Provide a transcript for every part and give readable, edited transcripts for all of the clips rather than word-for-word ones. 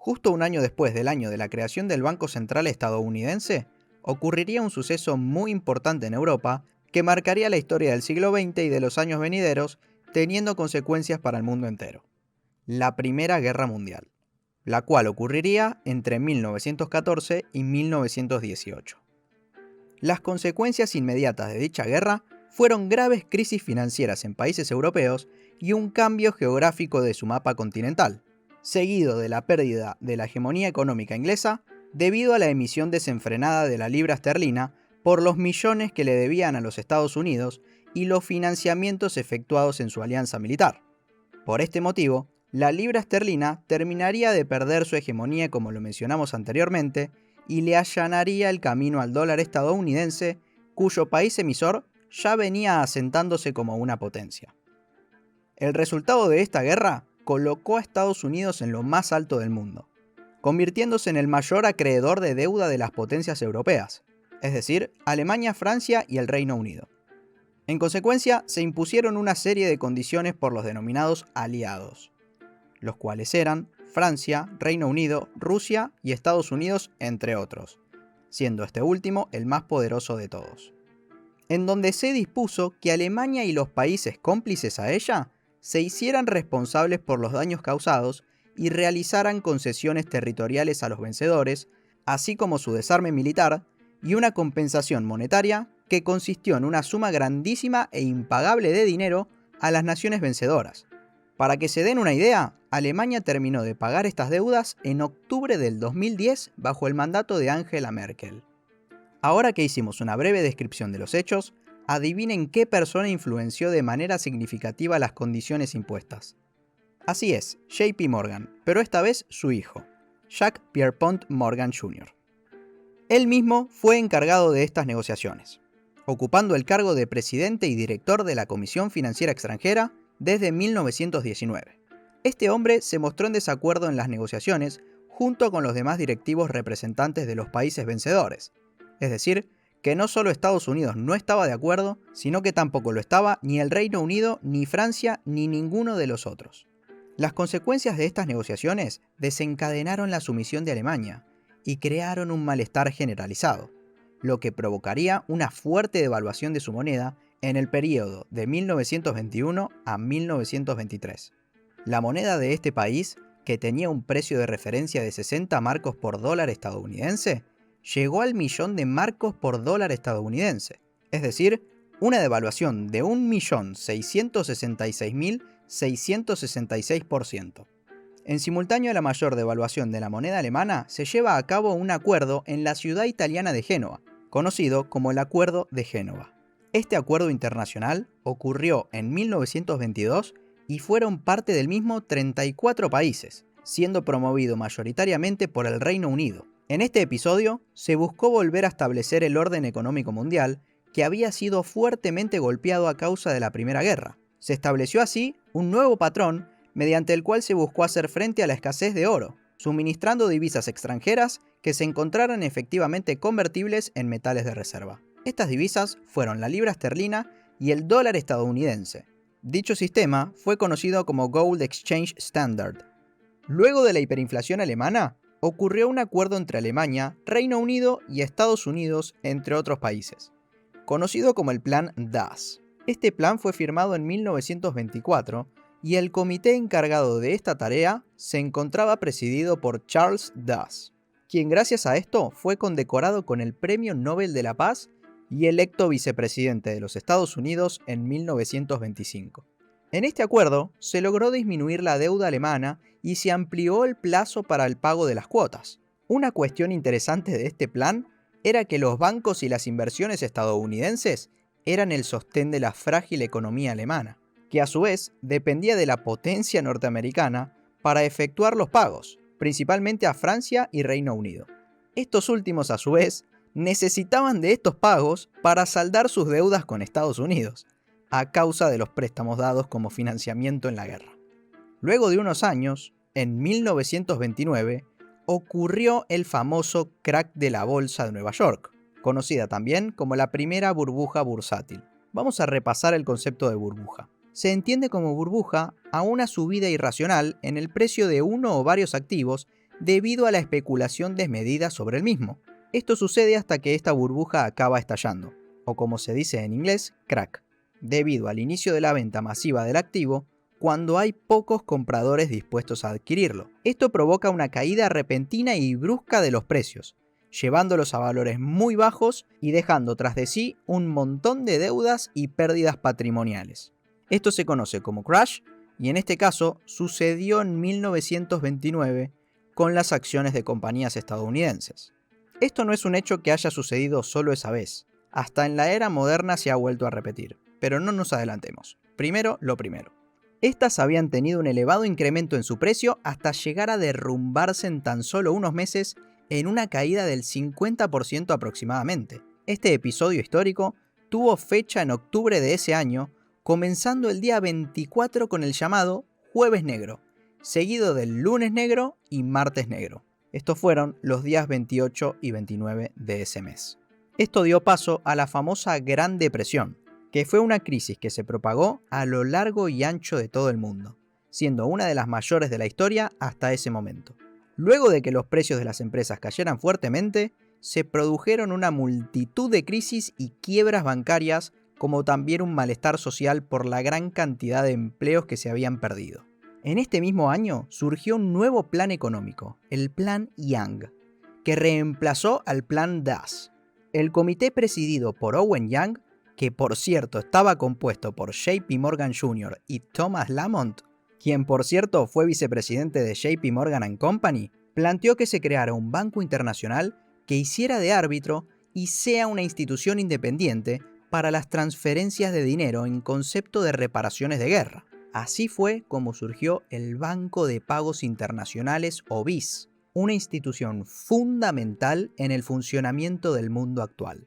Justo un año después del año de la creación del Banco Central estadounidense, ocurriría un suceso muy importante en Europa que marcaría la historia del siglo XX y de los años venideros, teniendo consecuencias para el mundo entero. La Primera Guerra Mundial, la cual ocurriría entre 1914 y 1918. Las consecuencias inmediatas de dicha guerra fueron graves crisis financieras en países europeos y un cambio geográfico de su mapa continental, seguido de la pérdida de la hegemonía económica inglesa debido a la emisión desenfrenada de la libra esterlina por los millones que le debían a los Estados Unidos y los financiamientos efectuados en su alianza militar. Por este motivo, la libra esterlina terminaría de perder su hegemonía, como lo mencionamos anteriormente, y le allanaría el camino al dólar estadounidense, cuyo país emisor ya venía asentándose como una potencia. El resultado de esta guerra colocó a Estados Unidos en lo más alto del mundo, convirtiéndose en el mayor acreedor de deuda de las potencias europeas, es decir, Alemania, Francia y el Reino Unido. En consecuencia, se impusieron una serie de condiciones por los denominados aliados, los cuales eran Francia, Reino Unido, Rusia y Estados Unidos, entre otros, siendo este último el más poderoso de todos, en donde se dispuso que Alemania y los países cómplices a ella se hicieran responsables por los daños causados y realizaran concesiones territoriales a los vencedores, así como su desarme militar y una compensación monetaria que consistió en una suma grandísima e impagable de dinero a las naciones vencedoras. Para que se den una idea, Alemania terminó de pagar estas deudas en octubre del 2010 bajo el mandato de Angela Merkel. Ahora que hicimos una breve descripción de los hechos, adivinen qué persona influenció de manera significativa las condiciones impuestas. Así es, JP Morgan, pero esta vez su hijo, Jacques Pierpont Morgan Jr. Él mismo fue encargado de estas negociaciones, ocupando el cargo de presidente y director de la Comisión Financiera Extranjera desde 1919. Este hombre se mostró en desacuerdo en las negociaciones junto con los demás directivos representantes de los países vencedores, es decir, que no solo Estados Unidos no estaba de acuerdo, sino que tampoco lo estaba ni el Reino Unido, ni Francia, ni ninguno de los otros. Las consecuencias de estas negociaciones desencadenaron la sumisión de Alemania y crearon un malestar generalizado, lo que provocaría una fuerte devaluación de su moneda en el periodo de 1921 a 1923. La moneda de este país, que tenía un precio de referencia de 60 marcos por dólar estadounidense, llegó al millón de marcos por dólar estadounidense, es decir, una devaluación de 1.666.666%. En simultáneo a la mayor devaluación de la moneda alemana, se lleva a cabo un acuerdo en la ciudad italiana de Génova, conocido como el Acuerdo de Génova. Este acuerdo internacional ocurrió en 1922 y fueron parte del mismo 34 países, siendo promovido mayoritariamente por el Reino Unido. En este episodio se buscó volver a establecer el orden económico mundial que había sido fuertemente golpeado a causa de la Primera Guerra. Se estableció así un nuevo patrón mediante el cual se buscó hacer frente a la escasez de oro, suministrando divisas extranjeras que se encontraran efectivamente convertibles en metales de reserva. Estas divisas fueron la libra esterlina y el dólar estadounidense. Dicho sistema fue conocido como Gold Exchange Standard. Luego de la hiperinflación alemana, ocurrió un acuerdo entre Alemania, Reino Unido y Estados Unidos, entre otros países, conocido como el Plan DAS. Este plan fue firmado en 1924 y el comité encargado de esta tarea se encontraba presidido por Charles DAS, quien gracias a esto fue condecorado con el Premio Nobel de la Paz y electo vicepresidente de los Estados Unidos en 1925. En este acuerdo se logró disminuir la deuda alemana y se amplió el plazo para el pago de las cuotas. Una cuestión interesante de este plan era que los bancos y las inversiones estadounidenses eran el sostén de la frágil economía alemana, que a su vez dependía de la potencia norteamericana para efectuar los pagos, principalmente a Francia y Reino Unido. Estos últimos, a su vez, necesitaban de estos pagos para saldar sus deudas con Estados Unidos, a causa de los préstamos dados como financiamiento en la guerra. Luego de unos años, en 1929, ocurrió el famoso crack de la Bolsa de Nueva York, conocida también como la primera burbuja bursátil. Vamos a repasar el concepto de burbuja. Se entiende como burbuja a una subida irracional en el precio de uno o varios activos debido a la especulación desmedida sobre el mismo. Esto sucede hasta que esta burbuja acaba estallando, o como se dice en inglés, crack, debido al inicio de la venta masiva del activo cuando hay pocos compradores dispuestos a adquirirlo. Esto provoca una caída repentina y brusca de los precios, llevándolos a valores muy bajos y dejando tras de sí un montón de deudas y pérdidas patrimoniales. Esto se conoce como crash y en este caso sucedió en 1929 con las acciones de compañías estadounidenses. Esto no es un hecho que haya sucedido solo esa vez. Hasta en la era moderna se ha vuelto a repetir, pero no nos adelantemos. Primero, lo primero. Estas habían tenido un elevado incremento en su precio hasta llegar a derrumbarse en tan solo unos meses en una caída del 50% aproximadamente. Este episodio histórico tuvo fecha en octubre de ese año, comenzando el día 24 con el llamado Jueves Negro, seguido del Lunes Negro y Martes Negro. Estos fueron los días 28 y 29 de ese mes. Esto dio paso a la famosa Gran Depresión, que fue una crisis que se propagó a lo largo y ancho de todo el mundo, siendo una de las mayores de la historia hasta ese momento. Luego de que los precios de las empresas cayeran fuertemente, se produjeron una multitud de crisis y quiebras bancarias, como también un malestar social por la gran cantidad de empleos que se habían perdido. En este mismo año surgió un nuevo plan económico, el Plan Young, que reemplazó al Plan Das. El comité presidido por Owen Young, que por cierto estaba compuesto por JP Morgan Jr. y Thomas Lamont, quien por cierto fue vicepresidente de JP Morgan & Company, planteó que se creara un banco internacional que hiciera de árbitro y sea una institución independiente para las transferencias de dinero en concepto de reparaciones de guerra. Así fue como surgió el Banco de Pagos Internacionales o BIS, una institución fundamental en el funcionamiento del mundo actual.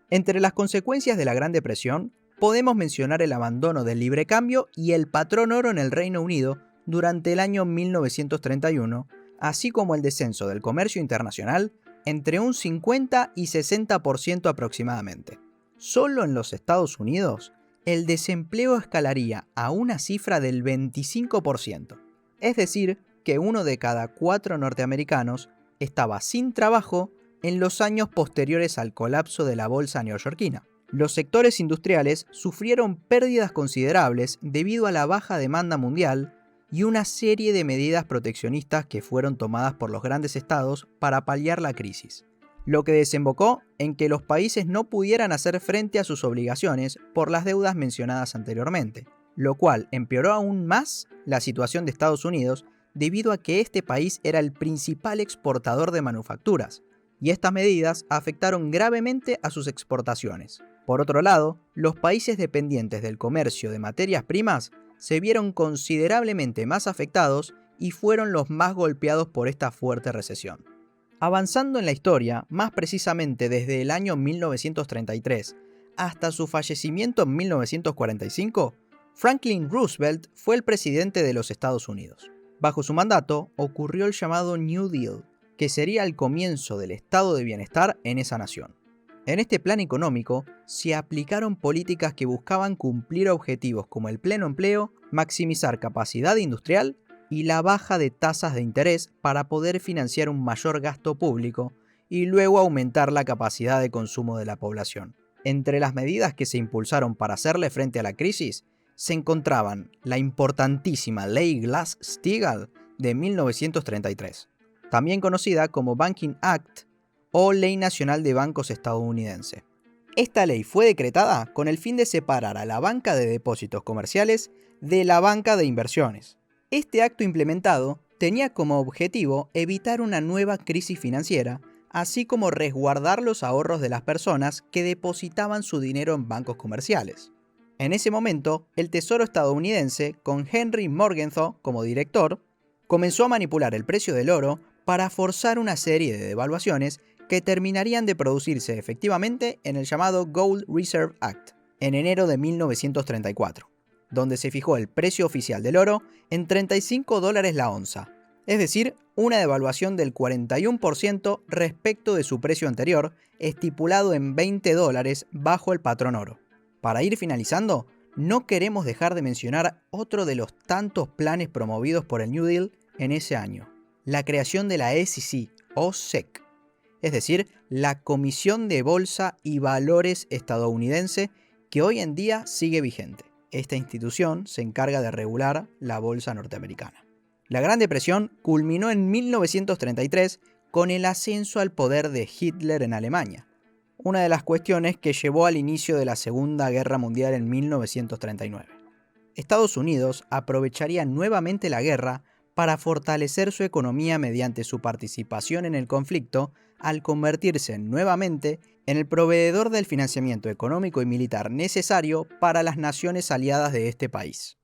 Entre las consecuencias de la Gran Depresión, podemos mencionar el abandono del libre cambio y el patrón oro en el Reino Unido durante el año 1931, así como el descenso del comercio internacional entre un 50 y 60% aproximadamente. Solo en los Estados Unidos, el desempleo escalaría a una cifra del 25%. Es decir, que 1 de cada 4 norteamericanos estaba sin trabajo en los años posteriores al colapso de la bolsa neoyorquina. Los sectores industriales sufrieron pérdidas considerables debido a la baja demanda mundial y una serie de medidas proteccionistas que fueron tomadas por los grandes estados para paliar la crisis, lo que desembocó en que los países no pudieran hacer frente a sus obligaciones por las deudas mencionadas anteriormente, lo cual empeoró aún más la situación de Estados Unidos debido a que este país era el principal exportador de manufacturas, y estas medidas afectaron gravemente a sus exportaciones. Por otro lado, los países dependientes del comercio de materias primas se vieron considerablemente más afectados y fueron los más golpeados por esta fuerte recesión. Avanzando en la historia, más precisamente desde el año 1933 hasta su fallecimiento en 1945, Franklin Roosevelt fue el presidente de los Estados Unidos. Bajo su mandato ocurrió el llamado New Deal, que sería el comienzo del estado de bienestar en esa nación. En este plan económico se aplicaron políticas que buscaban cumplir objetivos como el pleno empleo, maximizar capacidad industrial y la baja de tasas de interés para poder financiar un mayor gasto público y luego aumentar la capacidad de consumo de la población. Entre las medidas que se impulsaron para hacerle frente a la crisis se encontraban la importantísima Ley Glass-Steagall de 1933, también conocida como Banking Act o Ley Nacional de Bancos estadounidense. Esta ley fue decretada con el fin de separar a la banca de depósitos comerciales de la banca de inversiones. Este acto implementado tenía como objetivo evitar una nueva crisis financiera, así como resguardar los ahorros de las personas que depositaban su dinero en bancos comerciales. En ese momento, el Tesoro estadounidense, con Henry Morgenthau como director, comenzó a manipular el precio del oro para forzar una serie de devaluaciones que terminarían de producirse efectivamente en el llamado Gold Reserve Act, en enero de 1934, donde se fijó el precio oficial del oro en $35 la onza, es decir, una devaluación del 41% respecto de su precio anterior, estipulado en $20 bajo el patrón oro. Para ir finalizando, no queremos dejar de mencionar otro de los tantos planes promovidos por el New Deal en ese año, la creación de la SEC o SEC, es decir, la Comisión de Bolsa y Valores estadounidense, que hoy en día sigue vigente. Esta institución se encarga de regular la bolsa norteamericana. La Gran Depresión culminó en 1933 con el ascenso al poder de Hitler en Alemania, una de las cuestiones que llevó al inicio de la Segunda Guerra Mundial en 1939. Estados Unidos aprovecharía nuevamente la guerra para fortalecer su economía mediante su participación en el conflicto, al convertirse nuevamente en el proveedor del financiamiento económico y militar necesario para las naciones aliadas de este país.